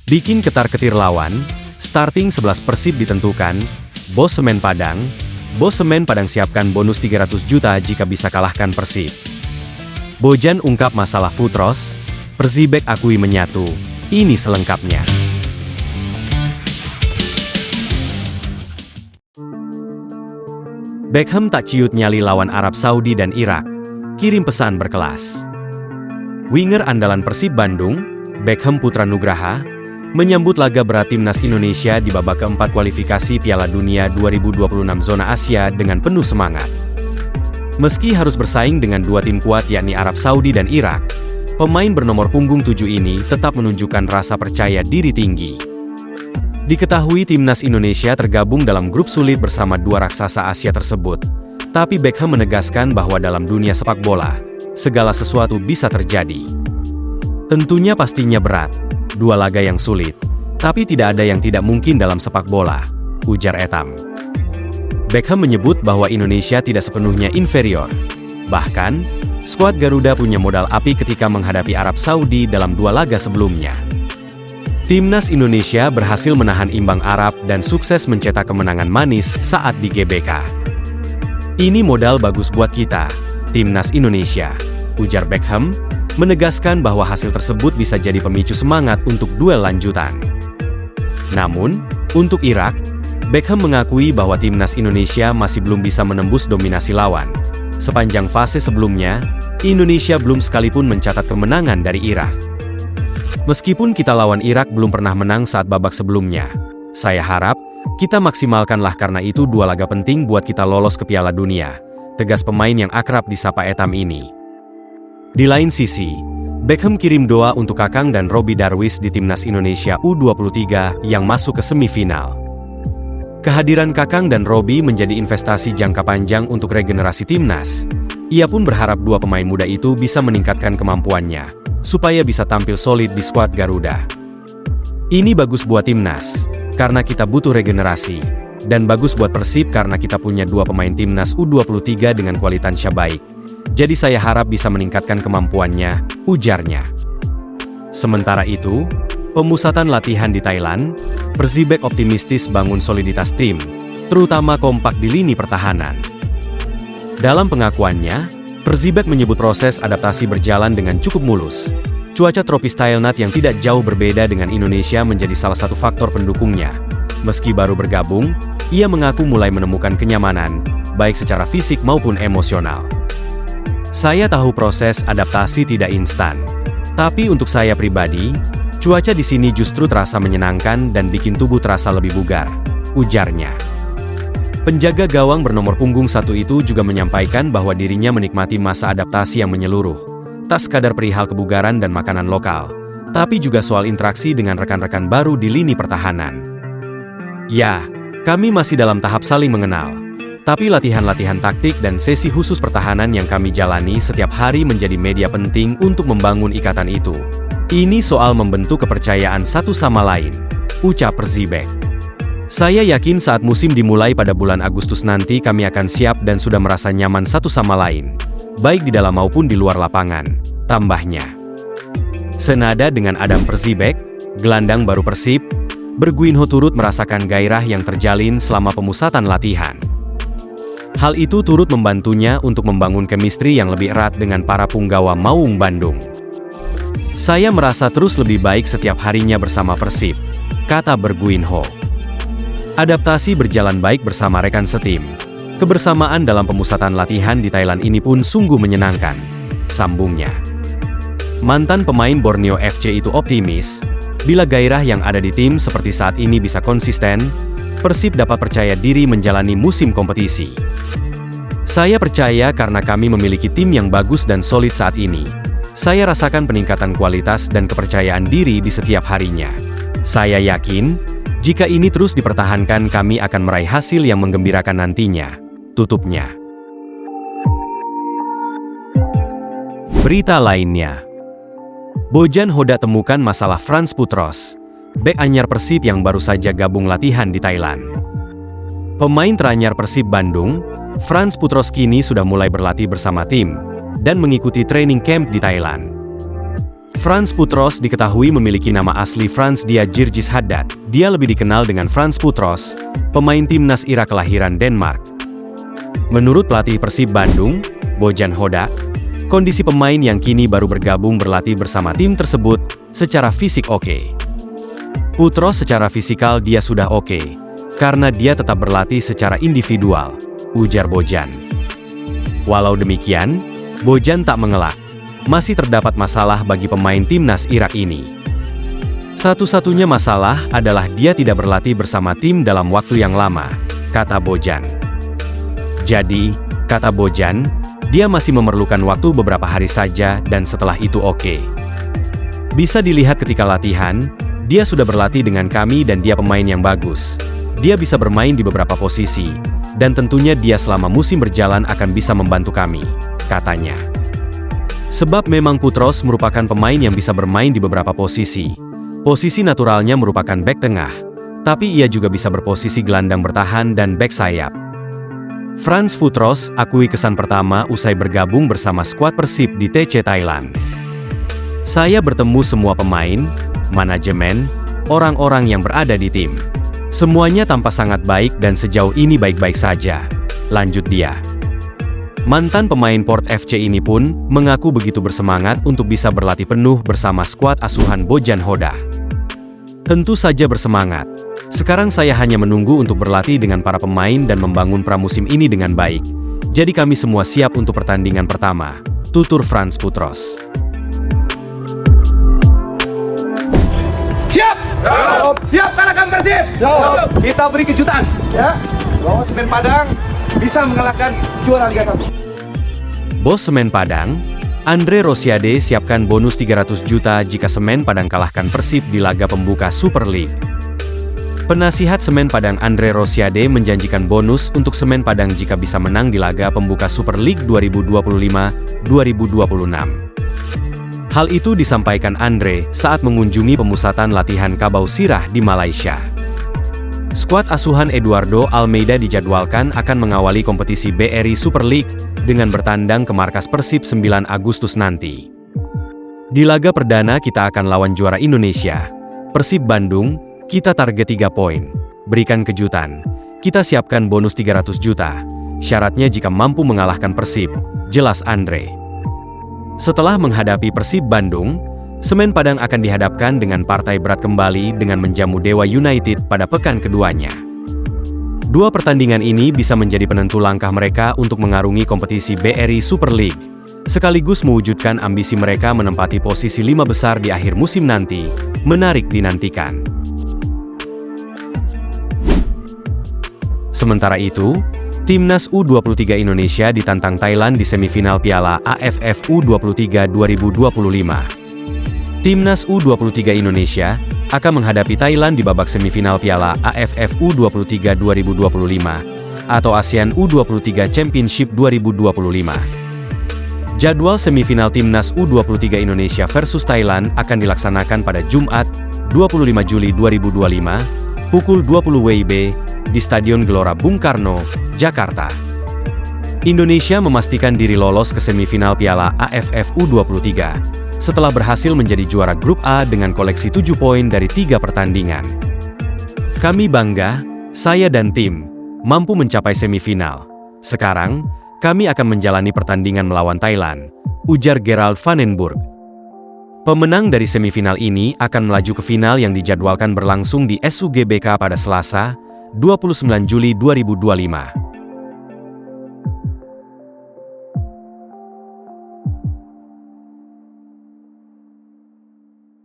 Bikin ketar-ketir lawan, starting 11 Persib ditentukan, Bos Semen Padang siapkan bonus 300 juta jika bisa kalahkan Persib. Bojan ungkap masalah Futros, Persibek akui menyatu, ini selengkapnya. Beckham tak ciut nyali lawan Arab Saudi dan Irak, kirim pesan berkelas. Winger andalan Persib Bandung, Beckham Putra Nugraha, menyambut laga berat Timnas Indonesia di babak keempat kualifikasi Piala Dunia 2026 zona Asia dengan penuh semangat. Meski harus bersaing dengan dua tim kuat yakni Arab Saudi dan Irak, pemain bernomor punggung 7 ini tetap menunjukkan rasa percaya diri tinggi. Diketahui Timnas Indonesia tergabung dalam grup sulit bersama dua raksasa Asia tersebut, tapi Beckham menegaskan bahwa dalam dunia sepak bola, segala sesuatu bisa terjadi. Tentunya pastinya berat, dua laga yang sulit, tapi tidak ada yang tidak mungkin dalam sepak bola, ujar Etam. Beckham menyebut bahwa Indonesia tidak sepenuhnya inferior. Bahkan, skuad Garuda punya modal api ketika menghadapi Arab Saudi dalam dua laga sebelumnya. Timnas Indonesia berhasil menahan imbang Arab dan sukses mencetak kemenangan manis saat di GBK. Ini modal bagus buat kita, Timnas Indonesia, ujar Beckham, menegaskan bahwa hasil tersebut bisa jadi pemicu semangat untuk duel lanjutan. Namun, untuk Irak, Beckham mengakui bahwa Timnas Indonesia masih belum bisa menembus dominasi lawan. Sepanjang fase sebelumnya, Indonesia belum sekalipun mencatat kemenangan dari Irak. Meskipun kita lawan Irak belum pernah menang saat babak sebelumnya, saya harap kita maksimalkanlah karena itu dua laga penting buat kita lolos ke Piala Dunia, tegas pemain yang akrab disapa Etam ini. Di lain sisi, Beckham kirim doa untuk Kakang dan Robby Darwish di Timnas Indonesia U23 yang masuk ke semifinal. Kehadiran Kakang dan Robby menjadi investasi jangka panjang untuk regenerasi Timnas. Ia pun berharap dua pemain muda itu bisa meningkatkan kemampuannya, supaya bisa tampil solid di skuad Garuda. Ini bagus buat Timnas, karena kita butuh regenerasi, dan bagus buat Persib karena kita punya dua pemain Timnas U23 dengan kualitas yang baik. Jadi saya harap bisa meningkatkan kemampuannya, ujarnya. Sementara itu, pemusatan latihan di Thailand, Persibek optimistis bangun soliditas tim, terutama kompak di lini pertahanan. Dalam pengakuannya, Persibek menyebut proses adaptasi berjalan dengan cukup mulus. Cuaca tropis Thailand yang tidak jauh berbeda dengan Indonesia menjadi salah satu faktor pendukungnya. Meski baru bergabung, ia mengaku mulai menemukan kenyamanan, baik secara fisik maupun emosional. Saya tahu proses adaptasi tidak instan, tapi untuk saya pribadi, cuaca di sini justru terasa menyenangkan dan bikin tubuh terasa lebih bugar, ujarnya. Penjaga gawang bernomor punggung 1 itu juga menyampaikan bahwa dirinya menikmati masa adaptasi yang menyeluruh, tak sekadar perihal kebugaran dan makanan lokal, tapi juga soal interaksi dengan rekan-rekan baru di lini pertahanan. Ya, kami masih dalam tahap saling mengenal. Tapi latihan-latihan taktik dan sesi khusus pertahanan yang kami jalani setiap hari menjadi media penting untuk membangun ikatan itu. Ini soal membentuk kepercayaan satu sama lain, ucap Persibek. Saya yakin saat musim dimulai pada bulan Agustus nanti kami akan siap dan sudah merasa nyaman satu sama lain, baik di dalam maupun di luar lapangan, tambahnya. Senada dengan Adam Persibek, gelandang baru Persib, Berguinho turut merasakan gairah yang terjalin selama pemusatan latihan. Hal itu turut membantunya untuk membangun chemistry yang lebih erat dengan para punggawa Maung Bandung. Saya merasa terus lebih baik setiap harinya bersama Persib, kata Berguinho. Adaptasi berjalan baik bersama rekan setim. Kebersamaan dalam pemusatan latihan di Thailand ini pun sungguh menyenangkan, sambungnya. Mantan pemain Borneo FC itu optimis, bila gairah yang ada di tim seperti saat ini bisa konsisten, Persib dapat percaya diri menjalani musim kompetisi. Saya percaya karena kami memiliki tim yang bagus dan solid saat ini. Saya rasakan peningkatan kualitas dan kepercayaan diri di setiap harinya. Saya yakin, jika ini terus dipertahankan kami akan meraih hasil yang menggembirakan nantinya, tutupnya. Berita lainnya. Bojan Hoda temukan masalah Frans Putros, bek anyar Persib yang baru saja gabung latihan di Thailand. Pemain teranyar Persib Bandung, Frans Putros kini sudah mulai berlatih bersama tim, dan mengikuti training camp di Thailand. Frans Putros diketahui memiliki nama asli Frans Dia Jirgis Haddad. Dia lebih dikenal dengan Frans Putros, pemain timnas Irak kelahiran Denmark. Menurut pelatih Persib Bandung, Bojan Hoda, kondisi pemain yang kini baru bergabung berlatih bersama tim tersebut secara fisik oke. Putros secara fisikal dia sudah oke, karena dia tetap berlatih secara individual, ujar Bojan. Walau demikian, Bojan tak mengelak. Masih terdapat masalah bagi pemain timnas Irak ini. Satu-satunya masalah adalah dia tidak berlatih bersama tim dalam waktu yang lama, kata Bojan. Jadi, kata Bojan, dia masih memerlukan waktu beberapa hari saja dan setelah itu oke. Bisa dilihat ketika latihan, dia sudah berlatih dengan kami dan dia pemain yang bagus. Dia bisa bermain di beberapa posisi, dan tentunya dia selama musim berjalan akan bisa membantu kami, katanya. Sebab memang Putros merupakan pemain yang bisa bermain di beberapa posisi. Posisi naturalnya merupakan bek tengah, tapi ia juga bisa berposisi gelandang bertahan dan bek sayap. Frans Putros akui kesan pertama usai bergabung bersama skuad Persib di TC Thailand. Saya bertemu semua pemain, manajemen, orang-orang yang berada di tim. Semuanya tampak sangat baik dan sejauh ini baik-baik saja, lanjut dia. Mantan pemain Port FC ini pun mengaku begitu bersemangat untuk bisa berlatih penuh bersama skuad asuhan Bojan Hoda. Tentu saja bersemangat. Sekarang saya hanya menunggu untuk berlatih dengan para pemain dan membangun pramusim ini dengan baik. Jadi kami semua siap untuk pertandingan pertama, tutur Frans Putros. Siap! Siap kalahkan Persib! Kita beri kejutan, ya, bahwa Semen Padang bisa mengalahkan juara Liga 1. Bos Semen Padang, Andre Rosiade siapkan bonus 300 juta jika Semen Padang kalahkan Persib di laga pembuka Super League. Penasihat Semen Padang Andre Rosiade menjanjikan bonus untuk Semen Padang jika bisa menang di laga pembuka Super League 2025-2026. Hal itu disampaikan Andre saat mengunjungi pemusatan latihan Kabau Sirah di Malaysia. Skuad asuhan Eduardo Almeida dijadwalkan akan mengawali kompetisi BRI Super League dengan bertandang ke markas Persib 9 Agustus nanti. Di laga perdana kita akan lawan juara Indonesia, Persib Bandung, kita target 3 poin. Berikan kejutan, kita siapkan bonus 300 juta, syaratnya jika mampu mengalahkan Persib, jelas Andre. Setelah menghadapi Persib Bandung, Semen Padang akan dihadapkan dengan partai berat kembali dengan menjamu Dewa United pada pekan keduanya. Dua pertandingan ini bisa menjadi penentu langkah mereka untuk mengarungi kompetisi BRI Super League, sekaligus mewujudkan ambisi mereka menempati posisi 5 besar di akhir musim nanti. Menarik dinantikan. Sementara itu, Timnas U23 Indonesia ditantang Thailand di semifinal Piala AFF U23 2025. Timnas U23 Indonesia akan menghadapi Thailand di babak semifinal Piala AFF U23 2025 atau ASEAN U23 Championship 2025. Jadwal semifinal Timnas U23 Indonesia versus Thailand akan dilaksanakan pada Jumat, 25 Juli 2025, pukul 20 WIB, di Stadion Gelora Bung Karno, Jakarta. Indonesia memastikan diri lolos ke semifinal Piala AFF U23. Setelah berhasil menjadi juara grup A dengan koleksi 7 poin dari 3 pertandingan. Kami bangga, saya dan tim, mampu mencapai semifinal. Sekarang, kami akan menjalani pertandingan melawan Thailand, ujar Gerald Vandenburg. Pemenang dari semifinal ini akan melaju ke final yang dijadwalkan berlangsung di SUGBK pada Selasa, 29 Juli 2025.